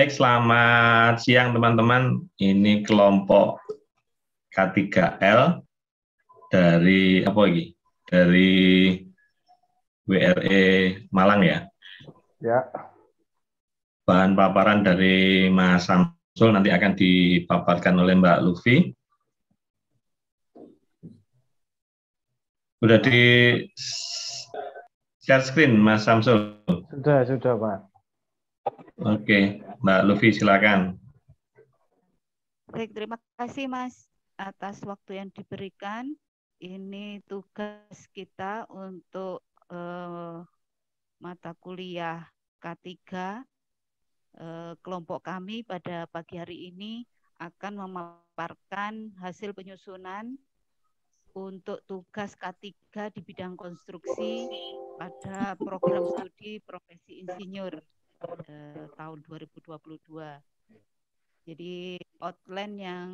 Baik, selamat siang teman-teman. Ini kelompok K3L dari apa lagi? Dari WRE Malang ya. Ya. Bahan paparan dari Mas Samsul nanti akan dipaparkan oleh Mbak Lufi. Udah di share screen Mas Samsul? Sudah Pak. Oke, Mbak Lufi silakan. Baik, terima kasih Mas atas waktu yang diberikan. Ini tugas kita untuk mata kuliah K3. Kelompok kami pada pagi hari ini akan memaparkan hasil penyusunan untuk tugas K3 di bidang konstruksi pada program studi profesi insinyur tahun 2022. Jadi outline yang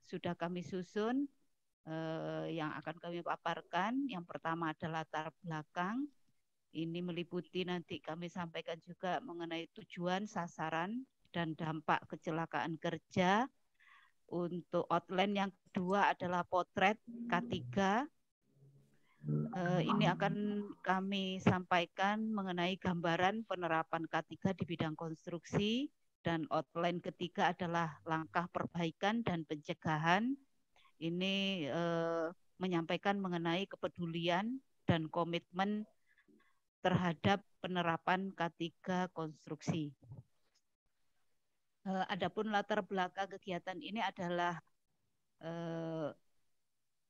sudah kami susun, yang akan kami paparkan, yang pertama adalah latar belakang. Ini meliputi nanti kami sampaikan juga mengenai tujuan, sasaran, dan dampak kecelakaan kerja. Untuk outline yang kedua adalah potret K3. Ini akan kami sampaikan mengenai gambaran penerapan K3 di bidang konstruksi. Dan outline ketiga adalah langkah perbaikan dan pencegahan. Ini menyampaikan mengenai kepedulian dan komitmen terhadap penerapan K3 konstruksi. Adapun latar belakang kegiatan ini adalah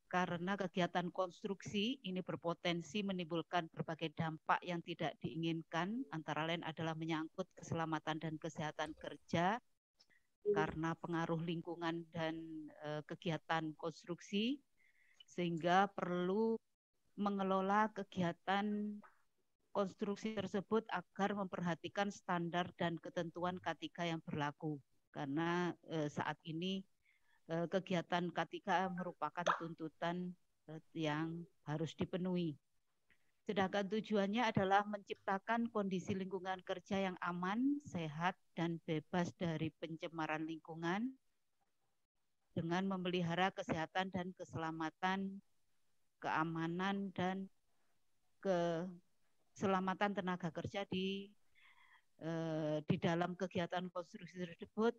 karena kegiatan konstruksi ini berpotensi menimbulkan berbagai dampak yang tidak diinginkan, antara lain adalah menyangkut keselamatan dan kesehatan kerja karena pengaruh lingkungan dan kegiatan konstruksi, sehingga perlu mengelola kegiatan konstruksi tersebut agar memperhatikan standar dan ketentuan K3 yang berlaku. Karena saat ini kegiatan K3 merupakan tuntutan yang harus dipenuhi. Sedangkan tujuannya adalah menciptakan kondisi lingkungan kerja yang aman, sehat, dan bebas dari pencemaran lingkungan dengan memelihara kesehatan dan keselamatan, keamanan, dan keselamatan tenaga kerja di dalam kegiatan konstruksi tersebut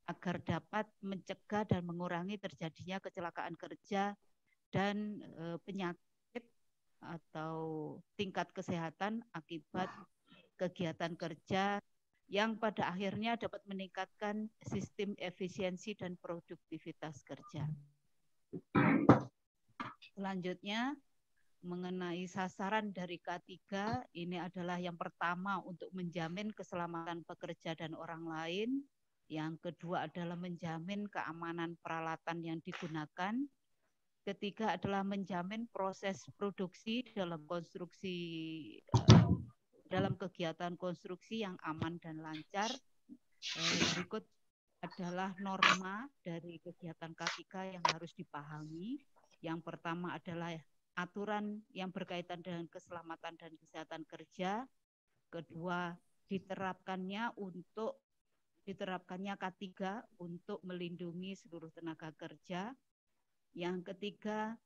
agar dapat mencegah dan mengurangi terjadinya kecelakaan kerja dan penyakit atau tingkat kesehatan akibat kegiatan kerja yang pada akhirnya dapat meningkatkan sistem efisiensi dan produktivitas kerja. Selanjutnya, mengenai sasaran dari K3, ini adalah yang pertama untuk menjamin keselamatan pekerja dan orang lain. Yang kedua adalah menjamin keamanan peralatan yang digunakan. Ketiga adalah menjamin proses produksi dalam konstruksi, dalam kegiatan konstruksi yang aman dan lancar. Berikut adalah norma dari kegiatan K3 yang harus dipahami. Yang pertama adalah aturan yang berkaitan dengan keselamatan dan kesehatan kerja. Kedua, diterapkannya K3 untuk melindungi seluruh tenaga kerja. Yang ketiga,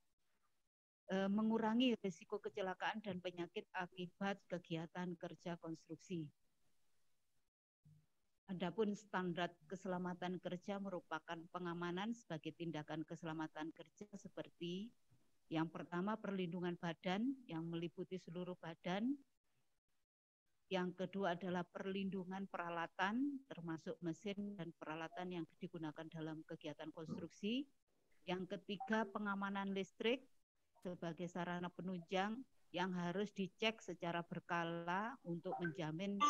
mengurangi risiko kecelakaan dan penyakit akibat kegiatan kerja konstruksi. Adapun standar keselamatan kerja merupakan pengamanan sebagai tindakan keselamatan kerja seperti yang pertama perlindungan badan yang meliputi seluruh badan. Yang kedua adalah perlindungan peralatan termasuk mesin dan peralatan yang digunakan dalam kegiatan konstruksi. Yang ketiga pengamanan listrik sebagai sarana penunjang yang harus dicek secara berkala untuk menjamin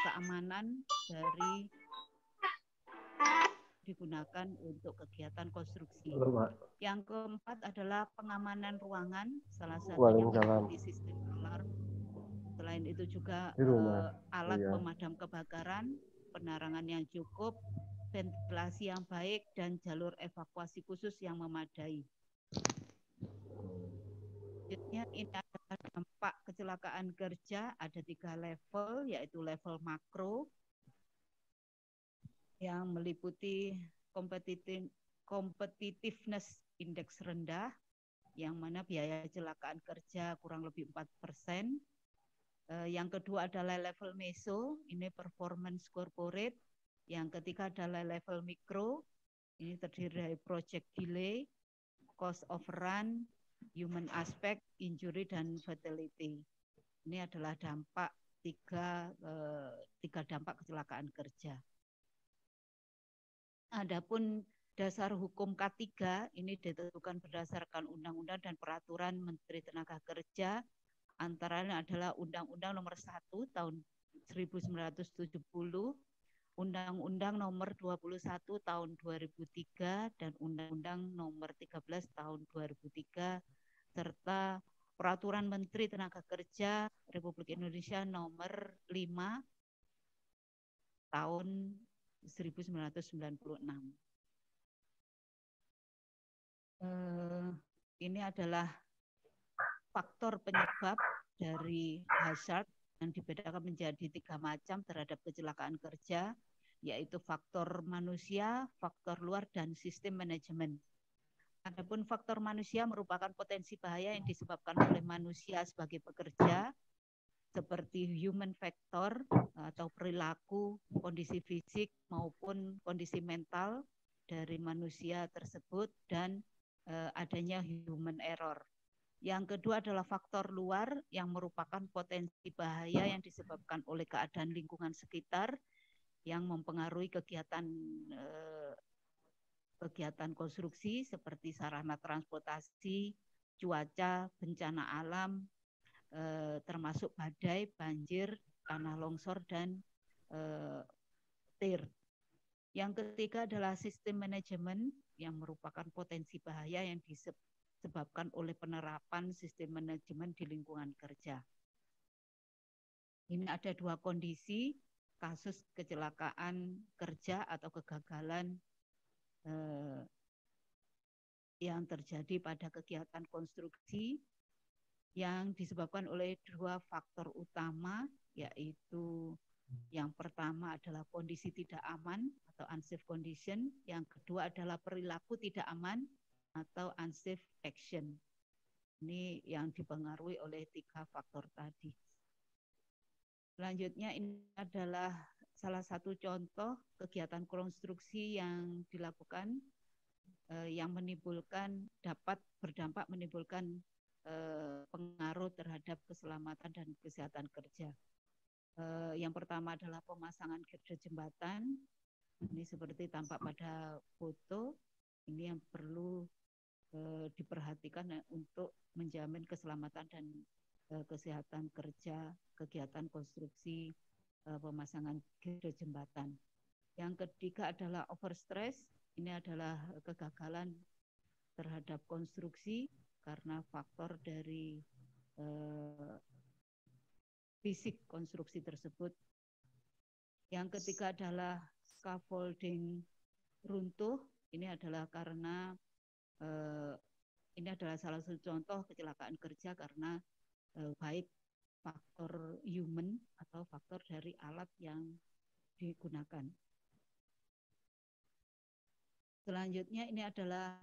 keamanan dari digunakan untuk kegiatan konstruksi. Yang keempat adalah pengamanan ruangan, salah satunya meliputi sistem alarm. Selain itu juga alat pemadam kebakaran, penerangan yang cukup, ventilasi yang baik, dan jalur evakuasi khusus yang memadai. Selanjutnya ini adalah dampak kecelakaan kerja, ada 3 level, yaitu level makro, yang meliputi competitiveness index rendah, yang mana biaya kecelakaan kerja kurang lebih 4%. Yang kedua adalah level meso, ini performance corporate. Yang ketiga adalah level mikro, ini terdiri dari project delay, cost overrun, human aspect, injury, dan fatality. Ini adalah dampak tiga dampak kecelakaan kerja. Adapun dasar hukum K3 ini ditentukan berdasarkan undang-undang dan peraturan Menteri Tenaga Kerja, antara lain adalah Undang-Undang Nomor 1 Tahun 1970, Undang-Undang Nomor 21 Tahun 2003, dan Undang-Undang Nomor 13 Tahun 2003, serta Peraturan Menteri Tenaga Kerja Republik Indonesia Nomor 5 Tahun 1996. Ini adalah faktor penyebab dari hazard yang dibedakan menjadi 3 macam terhadap kecelakaan kerja, yaitu faktor manusia, faktor luar, dan sistem manajemen. Adapun faktor manusia merupakan potensi bahaya yang disebabkan oleh manusia sebagai pekerja, seperti human factor atau perilaku, kondisi fisik maupun kondisi mental dari manusia tersebut, dan adanya human error. Yang kedua adalah faktor luar yang merupakan potensi bahaya yang disebabkan oleh keadaan lingkungan sekitar yang mempengaruhi kegiatan konstruksi seperti sarana transportasi, cuaca, bencana alam, termasuk badai, banjir, tanah longsor, dan tir. Yang ketiga adalah sistem manajemen yang merupakan potensi bahaya yang disebabkan oleh penerapan sistem manajemen di lingkungan kerja. Ini ada 2 kondisi kasus kecelakaan kerja atau kegagalan yang terjadi pada kegiatan konstruksi yang disebabkan oleh 2 faktor utama, yaitu yang pertama adalah kondisi tidak aman atau unsafe condition, yang kedua adalah perilaku tidak aman atau unsafe action. Ini yang dipengaruhi oleh 3 faktor tadi. Selanjutnya ini adalah salah satu contoh kegiatan konstruksi yang dilakukan yang dapat berdampak menimbulkan pengaruh terhadap keselamatan dan kesehatan kerja. Yang pertama adalah pemasangan girder jembatan. Ini seperti tampak pada foto. Ini yang perlu diperhatikan untuk menjamin keselamatan dan kesehatan kerja kegiatan konstruksi pemasangan girder jembatan. Yang ketiga adalah overstress. Ini adalah kegagalan terhadap konstruksi karena faktor dari fisik konstruksi tersebut. Yang ketiga adalah scaffolding runtuh. Ini adalah karena ini adalah salah satu contoh kecelakaan kerja karena baik faktor human atau faktor dari alat yang digunakan. Selanjutnya ini adalah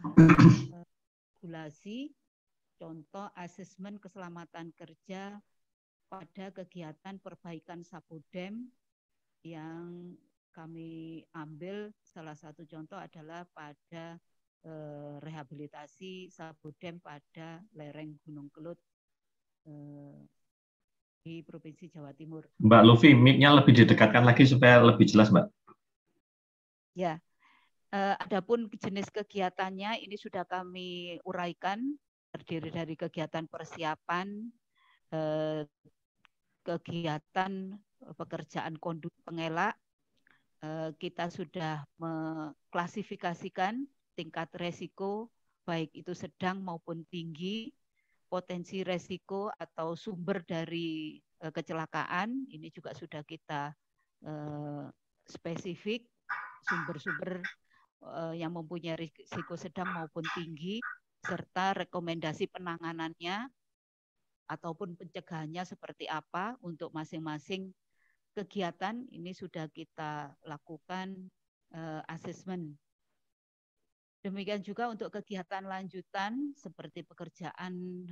regulasi contoh asesmen keselamatan kerja pada kegiatan perbaikan sabodam yang kami ambil. Salah satu contoh adalah pada rehabilitasi sabodam pada lereng Gunung Kelut di Provinsi Jawa Timur. Mbak Lufi, mic-nya lebih didekatkan lagi supaya lebih jelas, Mbak. Ya, adapun jenis kegiatannya ini sudah kami uraikan, terdiri dari kegiatan persiapan, kegiatan pekerjaan konduk pengelak. Kita sudah mengklasifikasikan tingkat resiko, baik itu sedang maupun tinggi, potensi resiko atau sumber dari kecelakaan, ini juga sudah kita spesifik, sumber-sumber yang mempunyai risiko sedang maupun tinggi, serta rekomendasi penanganannya ataupun pencegahannya seperti apa untuk masing-masing kegiatan. Ini sudah kita lakukan asesmen. Demikian juga untuk kegiatan lanjutan seperti pekerjaan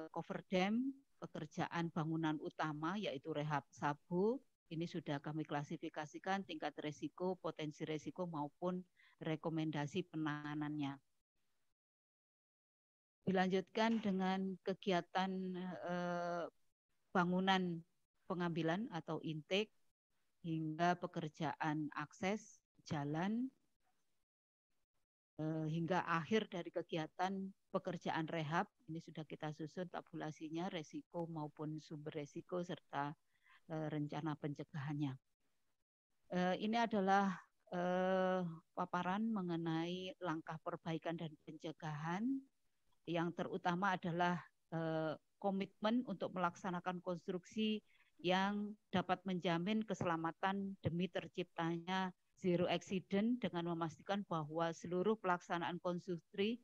cover dam, pekerjaan bangunan utama yaitu rehab sabu, ini sudah kami klasifikasikan tingkat resiko, potensi resiko maupun rekomendasi penanganannya. Dilanjutkan dengan kegiatan bangunan pengambilan atau intake hingga pekerjaan akses jalan hingga akhir dari kegiatan pekerjaan rehab. Ini sudah kita susun tabulasinya, resiko maupun sumber resiko serta rencana pencegahannya. Ini adalah paparan mengenai langkah perbaikan dan pencegahan yang terutama adalah komitmen untuk melaksanakan konstruksi yang dapat menjamin keselamatan demi terciptanya zero accident dengan memastikan bahwa seluruh pelaksanaan konstruksi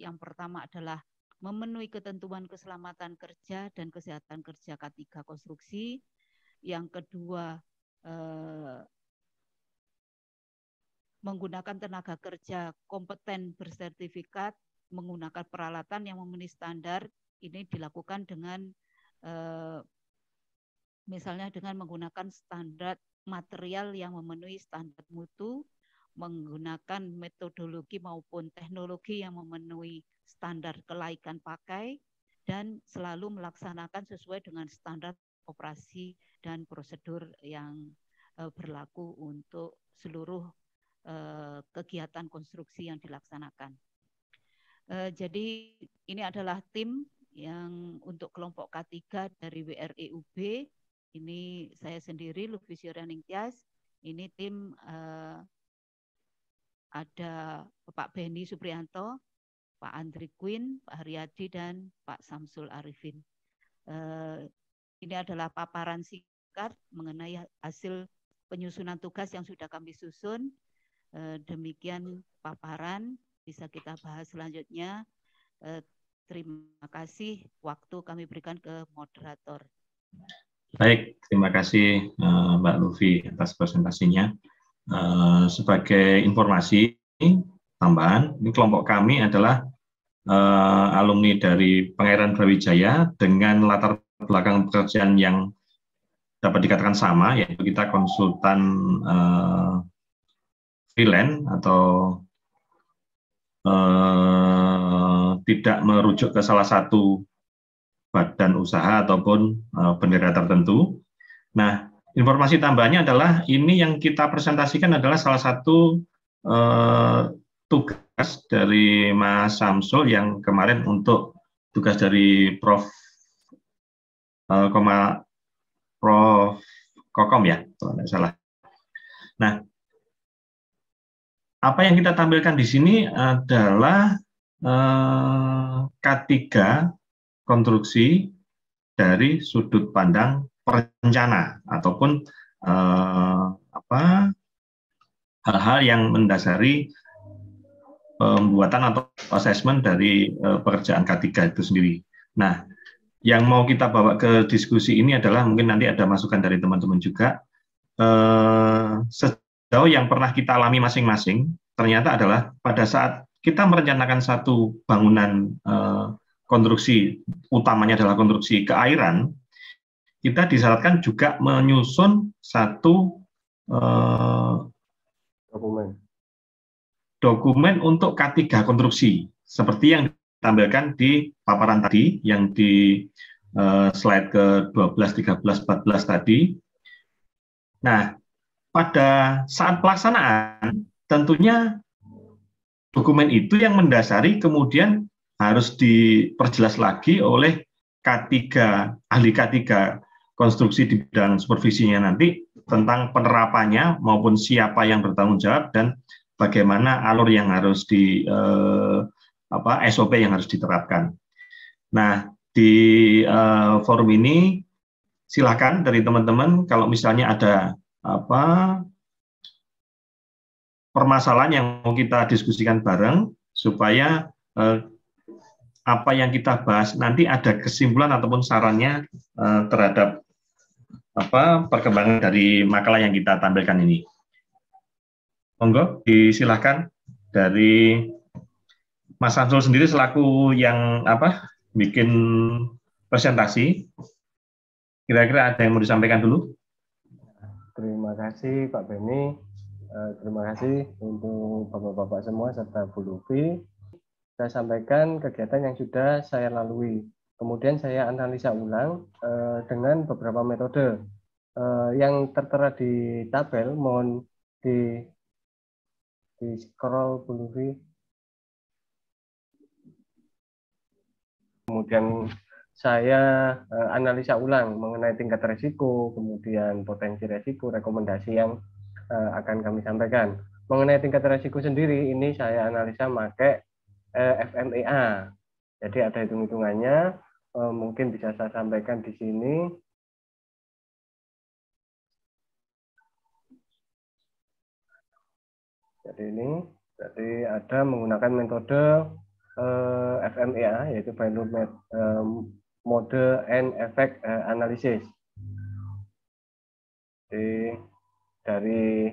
yang pertama adalah memenuhi ketentuan keselamatan kerja dan kesehatan kerja K3 konstruksi. Yang kedua, menggunakan tenaga kerja kompeten bersertifikat, menggunakan peralatan yang memenuhi standar. Ini dilakukan dengan misalnya dengan menggunakan standar material yang memenuhi standar mutu, menggunakan metodologi maupun teknologi yang memenuhi standar kelaikan pakai, dan selalu melaksanakan sesuai dengan standar operasi dan prosedur yang berlaku untuk seluruh kegiatan konstruksi yang dilaksanakan. Jadi ini adalah tim yang untuk kelompok K3 dari WREUB. Ini saya sendiri, Lufisio Reningtyas. Ini tim ada Pak Benny Suprianto, Pak Andri Quinn, Pak Haryadi, dan Pak Samsul Arifin. Ini adalah paparan singkat mengenai hasil penyusunan tugas yang sudah kami susun. Demikian paparan, bisa kita bahas selanjutnya. Terima kasih, waktu kami berikan ke moderator. Baik, terima kasih Mbak Lufi atas presentasinya. Sebagai informasi tambahan, ini kelompok kami adalah alumni dari Pangeran Brawijaya dengan latar belakang pekerjaan yang dapat dikatakan sama, yaitu kita konsultan freelance atau tidak merujuk ke salah satu badan usaha ataupun bendera tertentu. Nah, informasi tambahannya adalah ini yang kita presentasikan adalah salah satu tugas dari Mas Samsul yang kemarin untuk tugas dari Prof. Kokom ya, kalau tidak salah. Nah, apa yang kita tampilkan di sini adalah K3 konstruksi dari sudut pandang perencana ataupun hal-hal yang mendasari pembuatan atau asesmen dari pekerjaan K3 itu sendiri. Nah, yang mau kita bawa ke diskusi ini adalah mungkin nanti ada masukan dari teman-teman juga. Sejauh yang pernah kita alami masing-masing, ternyata adalah pada saat kita merencanakan satu bangunan konstruksi, utamanya adalah konstruksi keairan, kita disyaratkan juga menyusun satu dokumen untuk K3 konstruksi, seperti yang ditampilkan di paparan tadi, yang di slide ke-12, 13, 14 tadi. Nah, pada saat pelaksanaan, tentunya dokumen itu yang mendasari kemudian harus diperjelas lagi oleh K3, ahli K3 konstruksi di bidang supervisinya nanti tentang penerapannya maupun siapa yang bertanggung jawab dan bagaimana alur yang harus di SOP yang harus diterapkan. Nah, di forum ini silakan dari teman-teman kalau misalnya ada permasalahan yang mau kita diskusikan bareng supaya apa yang kita bahas nanti ada kesimpulan ataupun sarannya terhadap perkembangan dari makalah yang kita tampilkan ini. Monggo, disilahkan dari Mas Samsul sendiri selaku yang bikin presentasi. Kira-kira ada yang mau disampaikan dulu? Terima kasih Pak Beni. Terima kasih untuk Bapak-Bapak semua serta Bu Lufi. Saya sampaikan kegiatan yang sudah saya lalui. Kemudian saya analisa ulang dengan beberapa metode yang tertera di tabel. Mohon di scroll Bu Lufi. Kemudian saya analisa ulang mengenai tingkat resiko, kemudian potensi resiko, rekomendasi yang akan kami sampaikan. Mengenai tingkat resiko sendiri, ini saya analisa pakai FMEA. Jadi ada hitung-hitungannya, mungkin bisa saya sampaikan di sini. Jadi ada menggunakan metode FMEA, yaitu Value Model and Effect Analysis. Jadi dari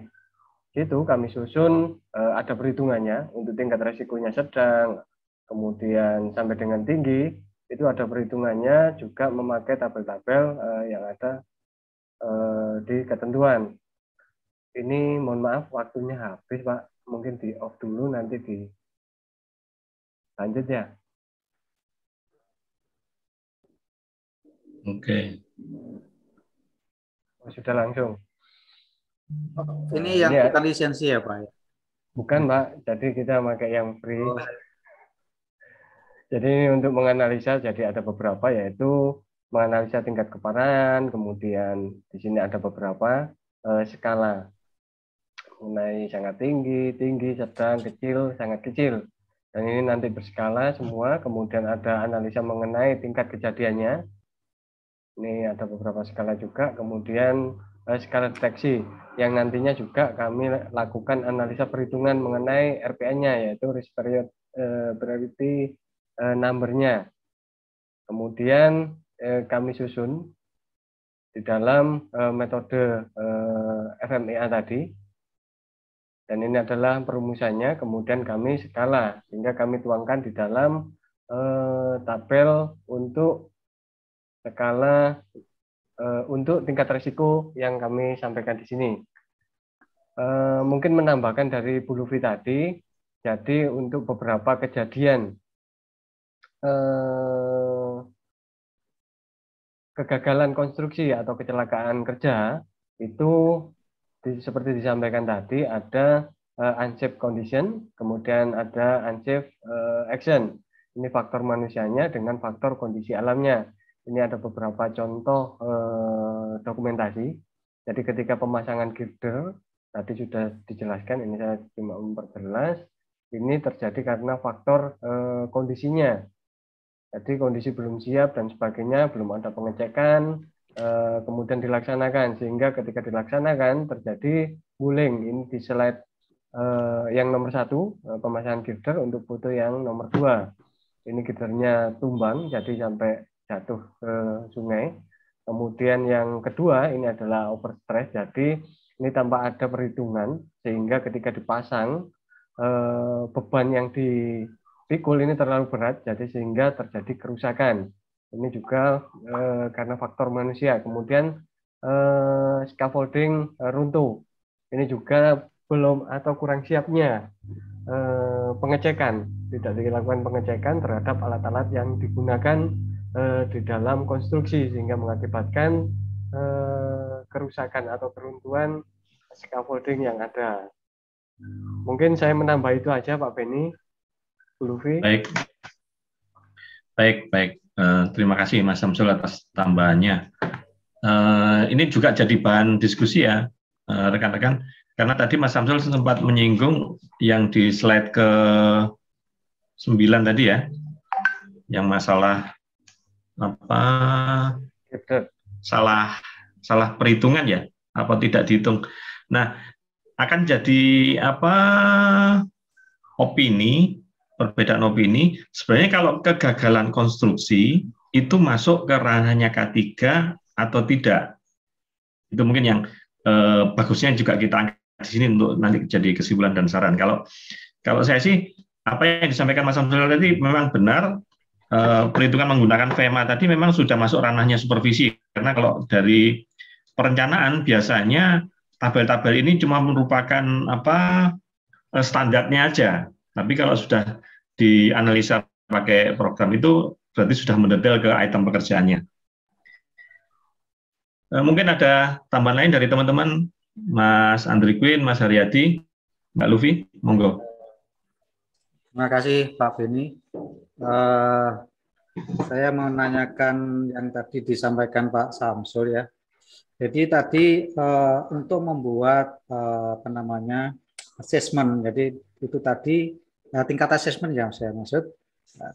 situ kami susun ada perhitungannya untuk tingkat resikonya sedang, kemudian sampai dengan tinggi, itu ada perhitungannya juga memakai tabel-tabel yang ada di ketentuan. Ini mohon maaf waktunya habis Pak, mungkin di off dulu nanti di lanjut ya. Oke. Sudah langsung. Ini yang kita lisensi ya Pak? Bukan Pak, jadi kita pakai yang free. Jadi ini untuk menganalisa, jadi ada beberapa yaitu menganalisa tingkat keparahan, kemudian di sini ada beberapa skala mengenai sangat tinggi, tinggi, sedang, kecil, sangat kecil. Dan ini nanti berskala semua, kemudian ada analisa mengenai tingkat kejadiannya. Ini ada beberapa skala juga, kemudian skala deteksi yang nantinya juga kami lakukan analisa perhitungan mengenai RPN-nya, yaitu risk priority number-nya. Kemudian kami susun di dalam metode FMEA tadi, dan ini adalah perumusannya, kemudian kami skala, sehingga kami tuangkan di dalam tabel untuk skala untuk tingkat risiko yang kami sampaikan di sini. Mungkin menambahkan dari Bu Lufi tadi, jadi untuk beberapa kejadian kegagalan konstruksi atau kecelakaan kerja, itu seperti disampaikan tadi, ada unsafe condition, kemudian ada unsafe action. Ini faktor manusianya dengan faktor kondisi alamnya. Ini ada beberapa contoh dokumentasi. Jadi ketika pemasangan girder, tadi sudah dijelaskan, ini saya cuma memperjelas, ini terjadi karena faktor kondisinya. Jadi kondisi belum siap dan sebagainya, belum ada pengecekan, kemudian dilaksanakan, sehingga ketika dilaksanakan terjadi guling. Ini di slide yang nomor 1, pemasangan girder. Untuk foto yang nomor 2, ini girdernya tumbang, jadi sampai jatuh ke sungai. Kemudian yang kedua, ini adalah overstress, jadi ini tanpa ada perhitungan, sehingga ketika dipasang, beban yang dipikul ini terlalu berat, jadi sehingga terjadi kerusakan. Ini juga karena faktor manusia. Kemudian scaffolding runtuh. Ini juga belum atau kurang siapnya pengecekan. Tidak dilakukan pengecekan terhadap alat-alat yang digunakan di dalam konstruksi, sehingga mengakibatkan kerusakan atau keruntuhan scaffolding yang ada. Mungkin saya menambah itu aja Pak Beni, Bu Lufi. Baik. Terima kasih Mas Samsul atas tambahannya. Ini juga jadi bahan diskusi ya, rekan-rekan. Karena tadi Mas Samsul sempat menyinggung yang di slide ke-9 tadi ya, yang masalah salah perhitungan ya, apa tidak dihitung. Nah, akan jadi perbedaan opini. Sebenarnya kalau kegagalan konstruksi itu masuk ke ranahnya K3 atau tidak, itu mungkin yang bagusnya juga kita angkat di sini untuk nanti jadi kesimpulan dan saran. Kalau saya sih apa yang disampaikan Mas Samsul tadi memang benar. Perhitungan menggunakan VMA tadi memang sudah masuk ranahnya supervisi, karena kalau dari perencanaan biasanya tabel-tabel ini cuma merupakan standarnya aja, tapi kalau sudah dianalisa pakai program itu berarti sudah mendetail ke item pekerjaannya. Mungkin ada tambahan lain dari teman-teman, Mas Andri Queen, Mas Haryadi, Mbak Lufi, monggo. Terima kasih Pak Beni. Saya mau menanyakan yang tadi disampaikan Pak Samsul ya. Jadi tadi untuk membuat assessment. Jadi itu tadi tingkat assessment yang saya maksud.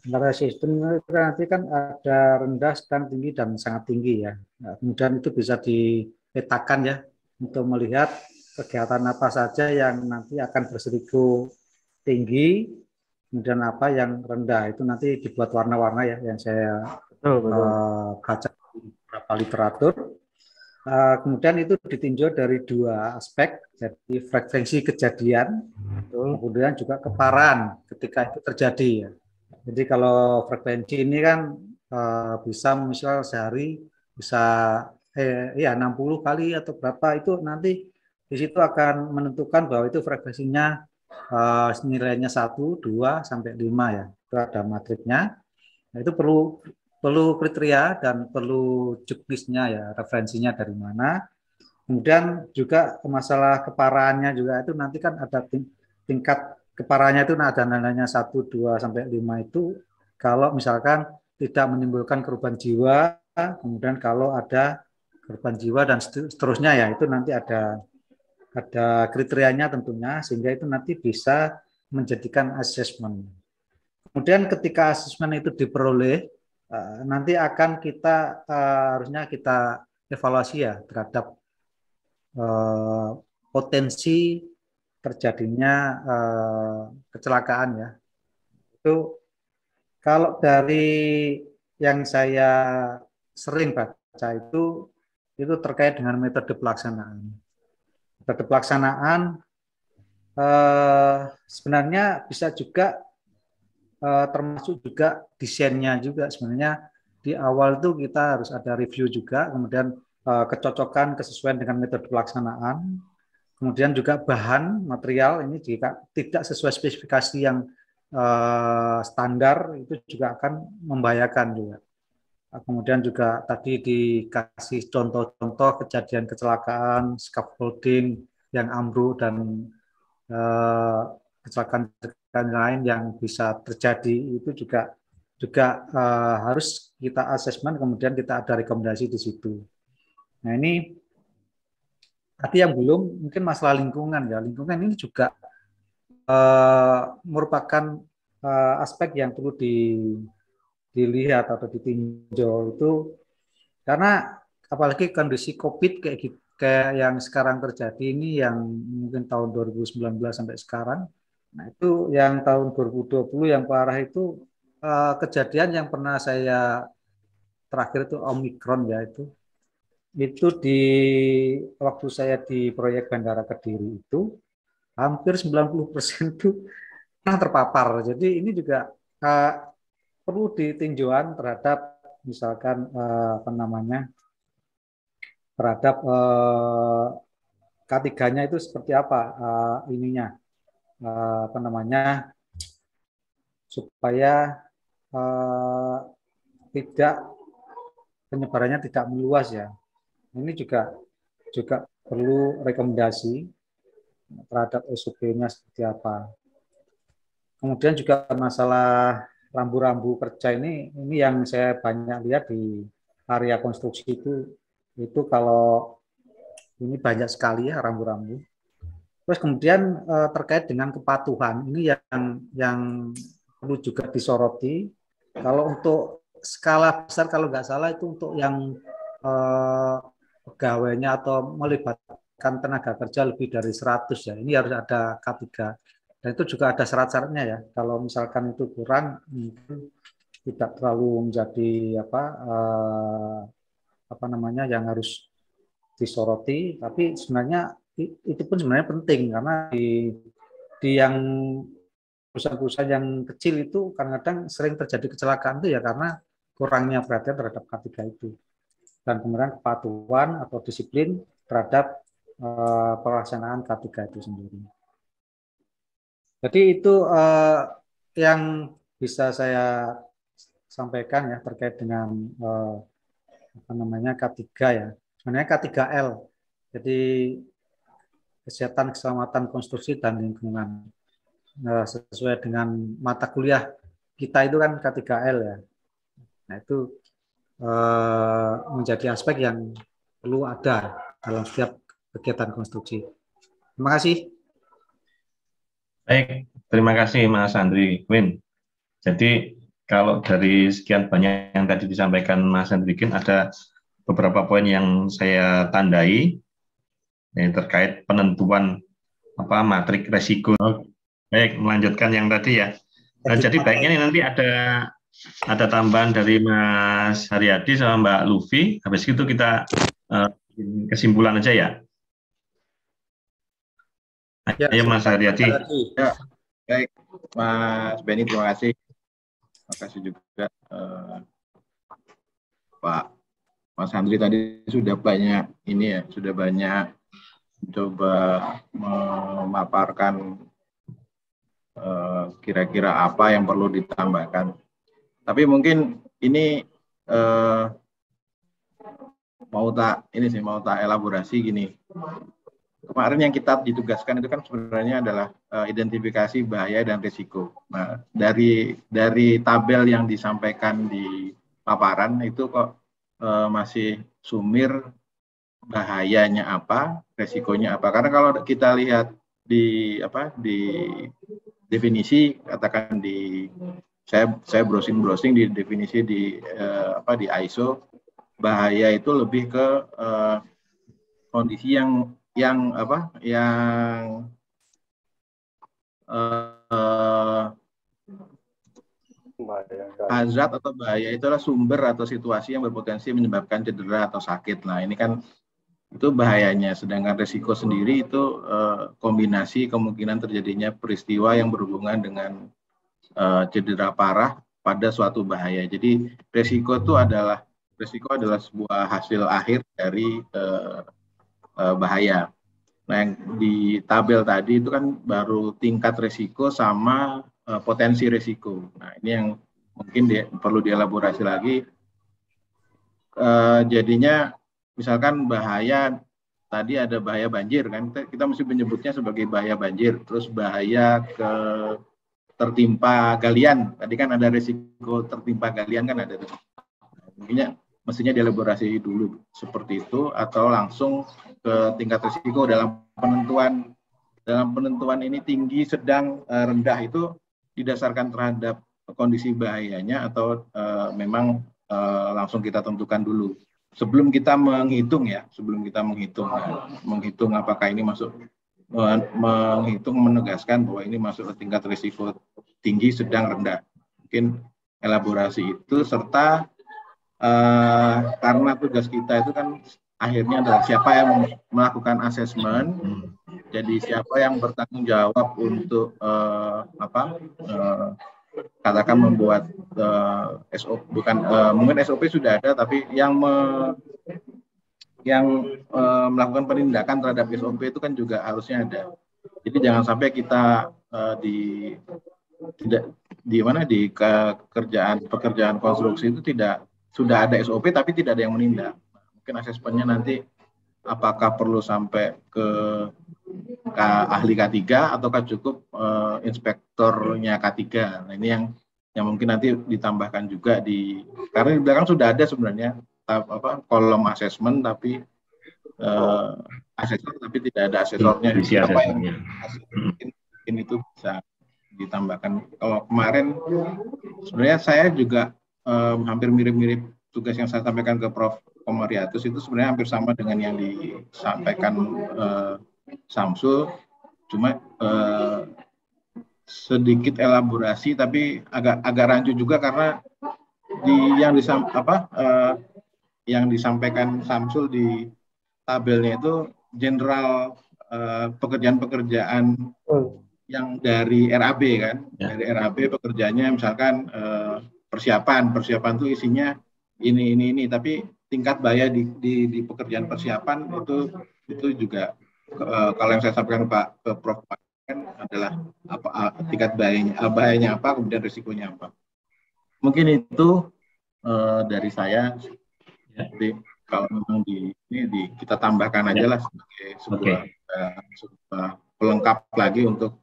Tingkat assessment itu nanti kan ada rendah, sedang, tinggi dan sangat tinggi ya. Nah, kemudian itu bisa dipetakan ya untuk melihat kegiatan apa saja yang nanti akan berisiko tinggi. Kemudian apa yang rendah itu nanti dibuat warna-warna ya yang saya baca di beberapa literatur. Kemudian itu ditinjau dari dua aspek, jadi frekuensi kejadian, kemudian juga keparaan ketika itu terjadi ya. Jadi kalau frekuensi ini kan bisa misal sehari bisa 60 kali atau berapa, itu nanti di situ akan menentukan bahwa itu frekuensinya nilainya 1, 2, sampai 5 ya. Itu ada matriknya. Nah, itu perlu kriteria dan perlu juknisnya ya, referensinya dari mana. Kemudian juga masalah keparahannya juga itu nanti kan ada tingkat keparahannya itu ada nilainya 1, 2, sampai 5 itu kalau misalkan tidak menimbulkan korban jiwa, kemudian kalau ada korban jiwa dan seterusnya ya, itu nanti ada kriterianya tentunya, sehingga itu nanti bisa menjadikan asesmen. Kemudian ketika asesmen itu diperoleh, nanti akan kita harusnya kita evaluasi ya terhadap potensi terjadinya kecelakaan ya. Itu kalau dari yang saya sering baca itu terkait dengan metode pelaksanaan. Metode pelaksanaan sebenarnya bisa juga termasuk juga desainnya juga. Sebenarnya di awal itu kita harus ada review juga, kemudian kecocokan kesesuaian dengan metode pelaksanaan, kemudian juga bahan material ini jika tidak sesuai spesifikasi yang standar itu juga akan membahayakan juga. Kemudian juga tadi dikasih contoh-contoh kejadian kecelakaan, scaffolding yang ambruk dan kecelakaan lain yang bisa terjadi itu juga harus kita asesmen, kemudian kita ada rekomendasi di situ. Nah ini tadi yang belum mungkin masalah lingkungan ya. Lingkungan ini juga merupakan aspek yang perlu dilihat atau ditinjau itu, karena apalagi kondisi COVID kayak yang sekarang terjadi ini, yang mungkin tahun 2019 sampai sekarang. Nah itu yang tahun 2020 yang parah itu kejadian yang pernah saya terakhir itu Omikron ya, itu waktu saya di proyek Bandara Kediri itu hampir 90% itu pernah terpapar. Jadi ini juga perlu ditinjauan terhadap misalkan terhadap K3-nya itu seperti apa supaya tidak penyebarannya tidak meluas ya. Ini juga perlu rekomendasi terhadap SOP-nya seperti apa. Kemudian juga masalah rambu-rambu kerja ini yang saya banyak lihat di area konstruksi itu kalau ini banyak sekali ya rambu-rambu. Terus kemudian terkait dengan kepatuhan ini yang perlu juga disoroti. Kalau untuk skala besar kalau nggak salah itu untuk yang pegawainya atau melibatkan tenaga kerja lebih dari 100 ya. Ini harus ada K3. Dan itu juga ada syarat-syaratnya ya. Kalau misalkan itu kurang, mungkin tidak terlalu menjadi yang harus disoroti. Tapi sebenarnya itu pun sebenarnya penting karena di yang perusahaan-perusahaan yang kecil itu kadang-kadang sering terjadi kecelakaan itu ya karena kurangnya perhatian terhadap K3 itu dan kemudian kepatuhan atau disiplin terhadap pelaksanaan K3 itu sendiri. Jadi itu yang bisa saya sampaikan ya terkait dengan apa namanya K3 ya. Sebenarnya K3L. Jadi kesehatan, keselamatan, konstruksi dan lingkungan. Sesuai dengan mata kuliah kita itu kan K3L ya. Nah itu menjadi aspek yang perlu ada dalam setiap kegiatan konstruksi. Terima kasih. Baik, terima kasih Mas Andri Quinn. Jadi kalau dari sekian banyak yang tadi disampaikan Mas Andri Quinn, ada beberapa poin yang saya tandai yang terkait penentuan matrik resiko. Baik, melanjutkan yang tadi ya. Nah, jadi baiknya ini nanti ada tambahan dari Mas Haryadi sama Mbak Luffy. Habis itu kita kesimpulan aja ya. Ayo Mas Haryadi. Ya, baik, Mas Benny, terima kasih. Terima kasih juga Pak Mas Andri tadi sudah banyak sudah banyak coba memaparkan kira-kira apa yang perlu ditambahkan. Tapi mungkin ini mau tak elaborasi gini. Kemarin yang kita ditugaskan itu kan sebenarnya adalah identifikasi bahaya dan risiko. Nah, dari tabel yang disampaikan di paparan itu kok masih sumir bahayanya apa, risikonya apa. Karena kalau kita lihat di definisi, katakan saya browsing di definisi di ISO, bahaya itu lebih ke kondisi yang hazard atau bahaya itu adalah sumber atau situasi yang berpotensi menyebabkan cedera atau sakit. Nah, ini kan itu bahayanya. Sedangkan risiko sendiri itu kombinasi kemungkinan terjadinya peristiwa yang berhubungan dengan cedera parah pada suatu bahaya. Jadi risiko adalah sebuah hasil akhir dari bahaya. Nah, yang di tabel tadi itu kan baru tingkat risiko sama potensi risiko. Nah, ini yang mungkin perlu dielaborasi lagi. Jadinya misalkan bahaya tadi ada bahaya banjir kan, kita mesti menyebutnya sebagai bahaya banjir. Terus bahaya tertimpa galian, tadi kan ada risiko tertimpa galian kan ada. Mestinya dielaborasi dulu seperti itu atau langsung ke tingkat risiko dalam penentuan ini tinggi, sedang, rendah itu didasarkan terhadap kondisi bahayanya atau memang langsung kita tentukan dulu sebelum kita menghitung apakah ini masuk, menegaskan bahwa ini masuk ke tingkat risiko tinggi, sedang, rendah. Mungkin elaborasi itu serta karena tugas kita itu kan akhirnya adalah siapa yang melakukan asesmen, jadi siapa yang bertanggung jawab untuk katakan membuat SOP, mungkin SOP sudah ada, tapi yang melakukan penindakan terhadap SOP itu kan juga harusnya ada. Jadi jangan sampai kita di pekerjaan konstruksi itu sudah ada SOP tapi tidak ada yang menindak. Mungkin asesmennya nanti apakah perlu sampai ke ahli K3 ataukah cukup inspektornya K3. Nah, ini yang mungkin nanti ditambahkan juga karena di belakang sudah ada sebenarnya kolom asesmen tapi asesor tapi tidak ada asesornya. Siapa yang mungkin itu bisa ditambahkan. Kalau kemarin sebenarnya saya juga hampir mirip-mirip tugas yang saya sampaikan ke Prof. Komariatus itu sebenarnya hampir sama dengan yang disampaikan Samsul, cuma sedikit elaborasi tapi agak rancu juga karena yang disampaikan Samsul di tabelnya itu general pekerjaan-pekerjaan yang dari RAB kan, dari RAB pekerjaannya misalkan persiapan itu isinya ini, tapi tingkat bahaya di pekerjaan persiapan itu juga kalau yang saya sampaikan ke Prof kan adalah tingkat bahayanya apa, kemudian risikonya apa. Mungkin itu dari saya. Jadi kalau memang kita tambahkan aja lah sebagai sebuah pelengkap lagi untuk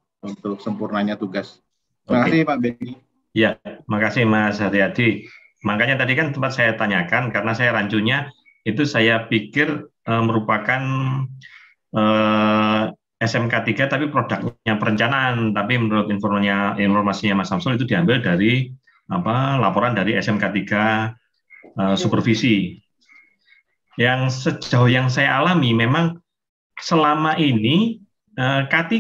sempurnanya tugas. Terima kasih Pak Beni. Ya, makasih Mas Haryadi. Makanya tadi kan tempat saya tanyakan karena saya rancunya itu saya pikir merupakan SMK 3 tapi produknya perencanaan, tapi menurut informasinya Mas Samsul itu diambil dari laporan dari SMK 3 supervisi. Yang sejauh yang saya alami memang selama ini K3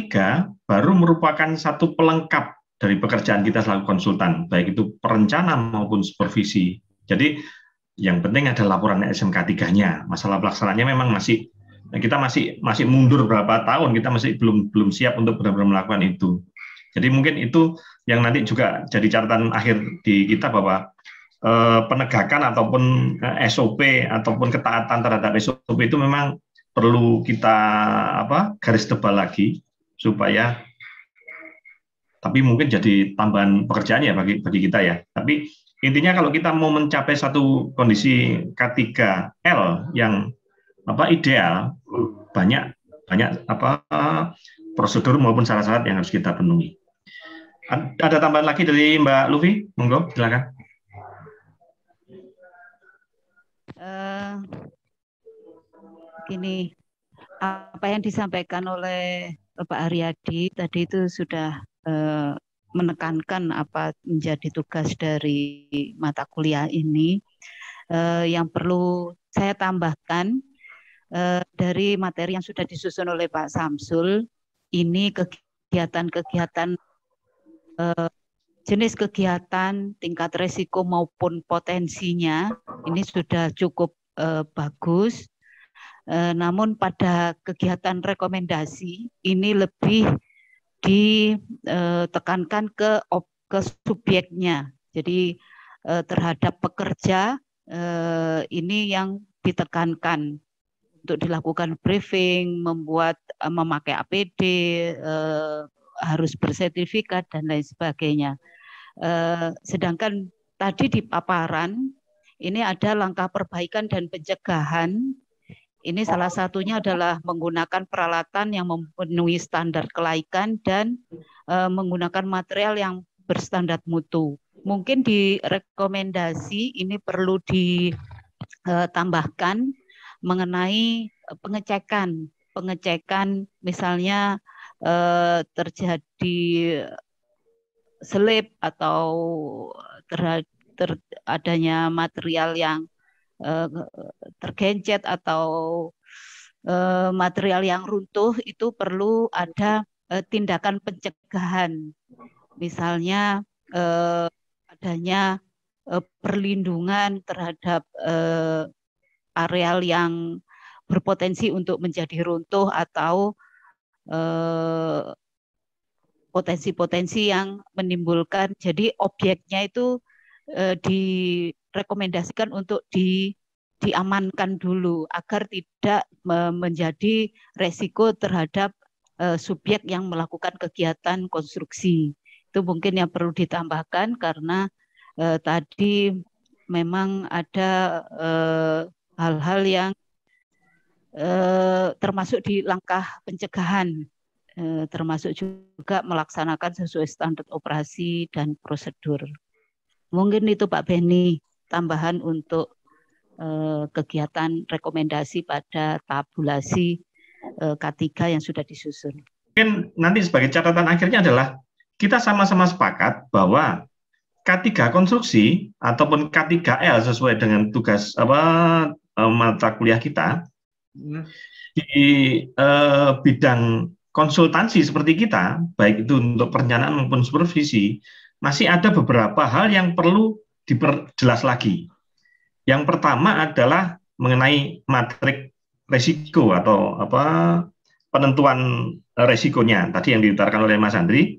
baru merupakan satu pelengkap dari pekerjaan kita selaku konsultan, baik itu perencana maupun supervisi. Jadi yang penting ada laporan SMK 3-nya. Masalah pelaksanaannya memang kita masih mundur berapa tahun, kita masih belum siap untuk benar-benar melakukan itu. Jadi mungkin itu yang nanti juga jadi catatan akhir di kita bahwa penegakan ataupun SOP ataupun ketaatan terhadap SOP itu memang perlu kita garis tebal lagi supaya, tapi mungkin jadi tambahan pekerjaan ya bagi kita ya. Tapi intinya kalau kita mau mencapai satu kondisi K3L yang ideal, banyak prosedur maupun syarat-syarat yang harus kita penuhi. Ada tambahan lagi dari Mbak Lufi? Monggo, silakan. Gini, apa yang disampaikan oleh Pak Haryadi tadi itu sudah menekankan apa menjadi tugas dari mata kuliah ini. Yang perlu saya tambahkan dari materi yang sudah disusun oleh Pak Samsul, ini kegiatan-kegiatan jenis kegiatan, tingkat resiko maupun potensinya ini sudah cukup bagus. Namun pada kegiatan rekomendasi ini lebih ditekankan ke subjeknya. Jadi terhadap pekerja ini yang ditekankan untuk dilakukan briefing, memakai APD, harus bersertifikat dan lain sebagainya. Sedangkan tadi di paparan ini ada langkah perbaikan dan pencegahan. Ini salah satunya adalah menggunakan peralatan yang memenuhi standar kelaikan dan menggunakan material yang berstandar mutu. Mungkin di rekomendasi ini perlu ditambahkan mengenai pengecekan misalnya terjadi slip atau adanya material yang tergencet atau material yang runtuh, itu perlu ada tindakan pencegahan, misalnya adanya perlindungan terhadap areal yang berpotensi untuk menjadi runtuh atau potensi-potensi yang menimbulkan, jadi objeknya itu direkomendasikan untuk diamankan dulu agar tidak menjadi resiko terhadap subjek yang melakukan kegiatan konstruksi. Itu mungkin yang perlu ditambahkan karena tadi memang ada hal-hal yang termasuk di langkah pencegahan, termasuk juga melaksanakan sesuai standar operasi dan prosedur. Mungkin itu Pak Beni, tambahan untuk kegiatan rekomendasi pada tabulasi K3 yang sudah disusun. Mungkin nanti sebagai catatan akhirnya adalah kita sama-sama sepakat bahwa K3 konstruksi ataupun K3L sesuai dengan tugas mata kuliah kita di bidang konsultansi seperti kita, baik itu untuk perencanaan maupun supervisi, masih ada beberapa hal yang perlu diperjelas lagi. Yang pertama adalah mengenai matrik risiko atau penentuan resikonya tadi yang diutarakan oleh Mas Andri.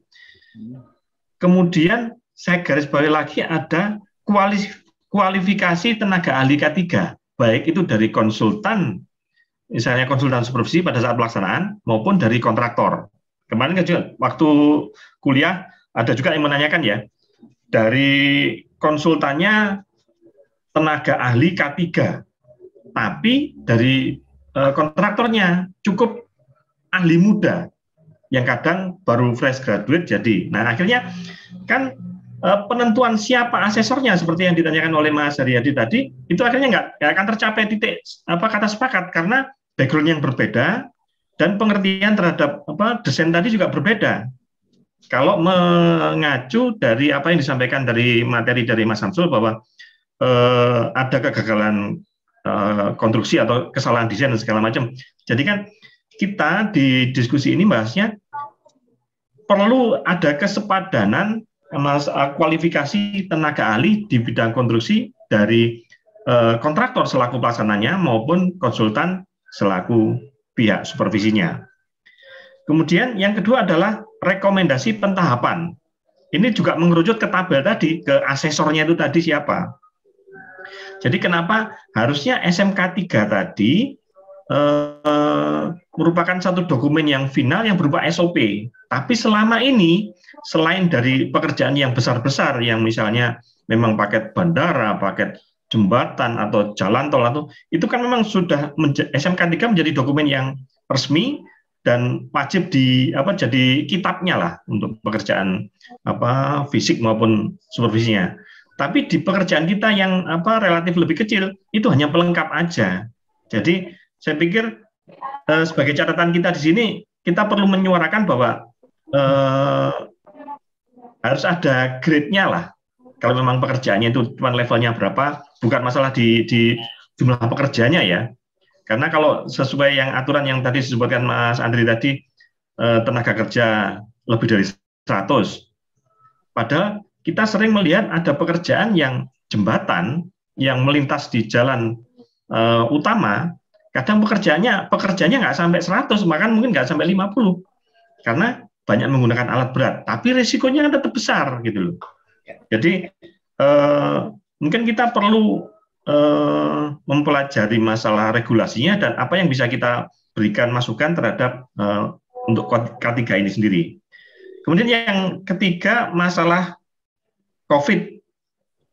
Kemudian saya garis bawahi lagi ada kualifikasi tenaga ahli K3, baik itu dari konsultan, misalnya konsultan supervisi pada saat pelaksanaan, maupun dari kontraktor. Kemarin kan waktu kuliah ada juga yang menanyakan ya, dari konsultannya tenaga ahli K3, tapi dari kontraktornya cukup ahli muda, yang kadang baru fresh graduate jadi. Nah, akhirnya kan penentuan siapa asesornya seperti yang ditanyakan oleh Mas Haryadi tadi, itu akhirnya nggak akan tercapai titik kata sepakat karena background yang berbeda dan pengertian terhadap desain tadi juga berbeda. Kalau mengacu dari apa yang disampaikan dari materi dari Mas Samsul bahwa ada kegagalan konstruksi atau kesalahan desain dan segala macam. Jadi kan kita di diskusi ini bahasnya perlu ada kesepadanan kualifikasi tenaga ahli di bidang konstruksi dari kontraktor selaku pelaksananya maupun konsultan selaku pihak supervisinya. Kemudian yang kedua adalah rekomendasi pentahapan. Ini juga mengerucut ke tabel tadi, ke asesornya itu tadi siapa. Jadi kenapa harusnya SMK 3 tadi merupakan satu dokumen yang final yang berupa SOP. Tapi selama ini, selain dari pekerjaan yang besar-besar, yang misalnya memang paket bandara, paket jembatan, atau jalan tol, atau itu kan memang sudah SMK 3 menjadi dokumen yang resmi dan wajib jadi kitabnya lah untuk pekerjaan fisik maupun supervisinya. Tapi di pekerjaan kita yang relatif lebih kecil, itu hanya pelengkap aja. Jadi saya pikir sebagai catatan kita di sini, kita perlu menyuarakan bahwa harus ada grade-nya lah. Kalau memang pekerjaannya itu cuma levelnya berapa, bukan masalah di jumlah pekerjaannya ya. Karena kalau sesuai yang aturan yang tadi disebutkan Mas Andri tadi, tenaga kerja lebih dari 100. Padahal kita sering melihat ada pekerjaan yang jembatan yang melintas di jalan utama, kadang pekerjaannya nggak sampai 100, bahkan mungkin nggak sampai 50, karena banyak menggunakan alat berat, tapi risikonya tetap besar gitu loh. Jadi mungkin kita perlu mempelajari masalah regulasinya dan apa yang bisa kita berikan masukan terhadap untuk K3 ini sendiri. Kemudian yang ketiga, masalah COVID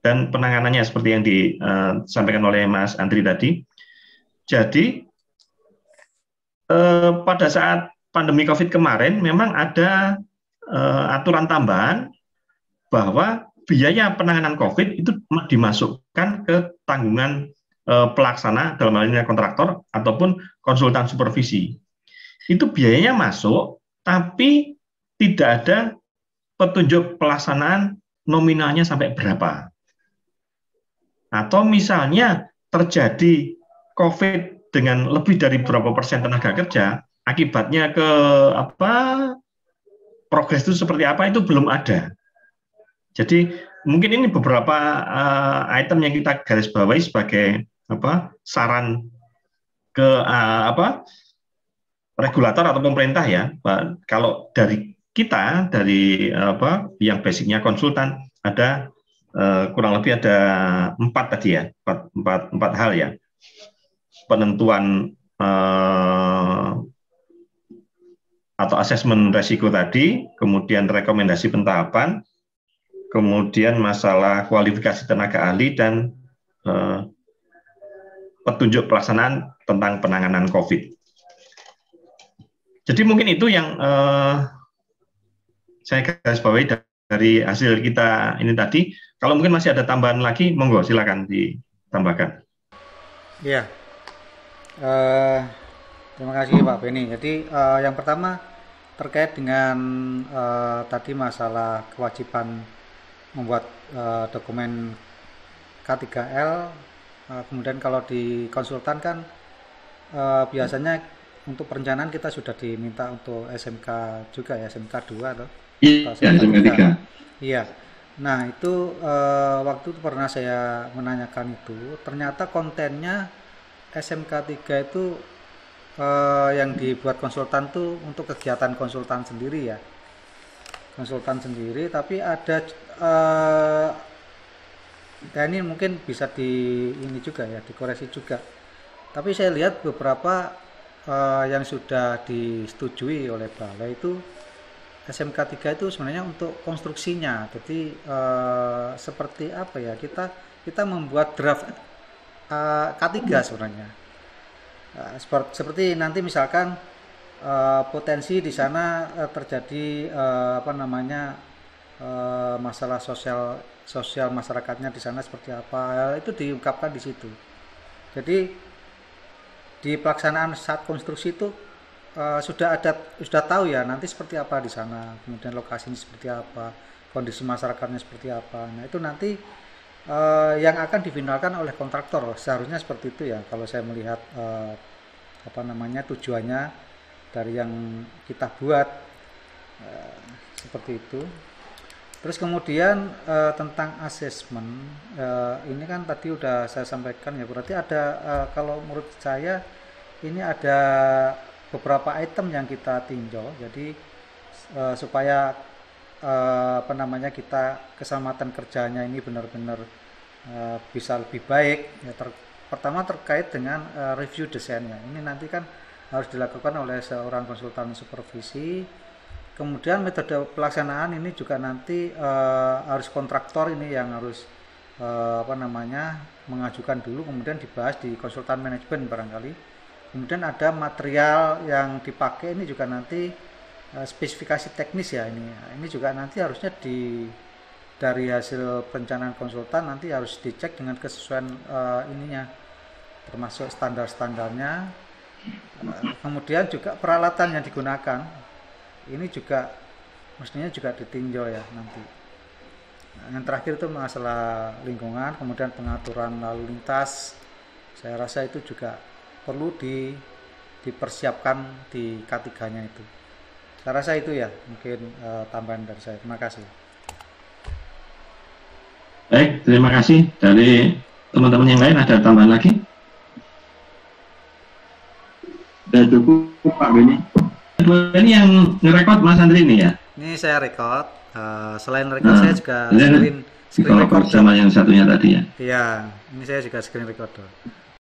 dan penanganannya seperti yang disampaikan oleh Mas Andri tadi. Jadi pada saat pandemi COVID kemarin memang ada aturan tambahan bahwa biaya penanganan COVID itu dimasukkan ke tanggungan pelaksana, dalam hal ini kontraktor ataupun konsultan supervisi. Itu biayanya masuk, tapi tidak ada petunjuk pelaksanaan nominalnya sampai berapa. Atau misalnya terjadi COVID dengan lebih dari berapa persen tenaga kerja, akibatnya ke progres itu seperti apa itu belum ada. Jadi mungkin ini beberapa item yang kita garis bawahi sebagai saran ke regulator atau pemerintah ya. Kalau dari kita, dari yang basicnya konsultan, ada kurang lebih ada 4 tadi ya, 4 hal ya. Penentuan atau asesmen resiko tadi, kemudian rekomendasi pentahapan, kemudian masalah kualifikasi tenaga ahli, dan petunjuk pelaksanaan tentang penanganan COVID. Jadi mungkin itu yang saya garis bawahi dari hasil kita ini tadi. Kalau mungkin masih ada tambahan lagi, monggo silakan ditambahkan. Iya, terima kasih Pak Beni. Jadi yang pertama terkait dengan tadi masalah kewajiban membuat dokumen K3L, kemudian kalau di konsultan kan biasanya untuk perencanaan kita sudah diminta untuk SMK juga ya, SMK 2 atau SMK 3. Iya. Nah itu waktu itu pernah saya menanyakan itu, ternyata kontennya SMK 3 itu yang dibuat konsultan tuh untuk kegiatan konsultan sendiri ya, konsultan sendiri, tapi ada ya ini mungkin bisa ini juga ya, dikoreksi juga. Tapi saya lihat beberapa yang sudah disetujui oleh Balai itu SMK 3 itu sebenarnya untuk konstruksinya. Jadi seperti apa ya, kita membuat draft K3 sebenarnya. Seperti nanti misalkan potensi di sana terjadi masalah sosial masyarakatnya di sana seperti apa, itu diungkapkan di situ. Jadi di pelaksanaan saat konstruksi itu sudah tahu ya nanti seperti apa di sana, kemudian lokasinya seperti apa, kondisi masyarakatnya seperti apa. Nah itu nanti yang akan difinalkan oleh kontraktor, seharusnya seperti itu ya kalau saya melihat tujuannya dari yang kita buat, seperti itu. Terus kemudian tentang asesmen, ini kan tadi udah saya sampaikan ya, berarti ada kalau menurut saya ini ada beberapa item yang kita tinjau, jadi supaya kita keselamatan kerjanya ini benar-benar bisa lebih baik ya. Pertama terkait dengan review desainnya, ini nanti kan harus dilakukan oleh seorang konsultan supervisi. Kemudian metode pelaksanaan ini juga nanti harus kontraktor ini yang harus mengajukan dulu, kemudian dibahas di konsultan manajemen barangkali. Kemudian ada material yang dipakai, ini juga nanti spesifikasi teknis ya, ini juga nanti harusnya dari hasil perencanaan konsultan nanti harus dicek dengan kesesuaian termasuk standar-standarnya. Kemudian juga peralatan yang digunakan ini juga mestinya juga ditinjau ya nanti. Nah, yang terakhir itu masalah lingkungan, kemudian pengaturan lalu lintas, saya rasa itu juga perlu dipersiapkan di K3-nya itu. Saya rasa itu ya mungkin tambahan dari saya. Terima kasih. Baik, terima kasih. Dari teman-teman yang lain ada tambahan lagi? Sudah cukup Pak Beni. Ini yang ngerekord Mas Andri ini ya? Ini saya rekod. Selain rekod saya juga screen record sama yang satunya tadi ya? Iya, ini saya juga screen record.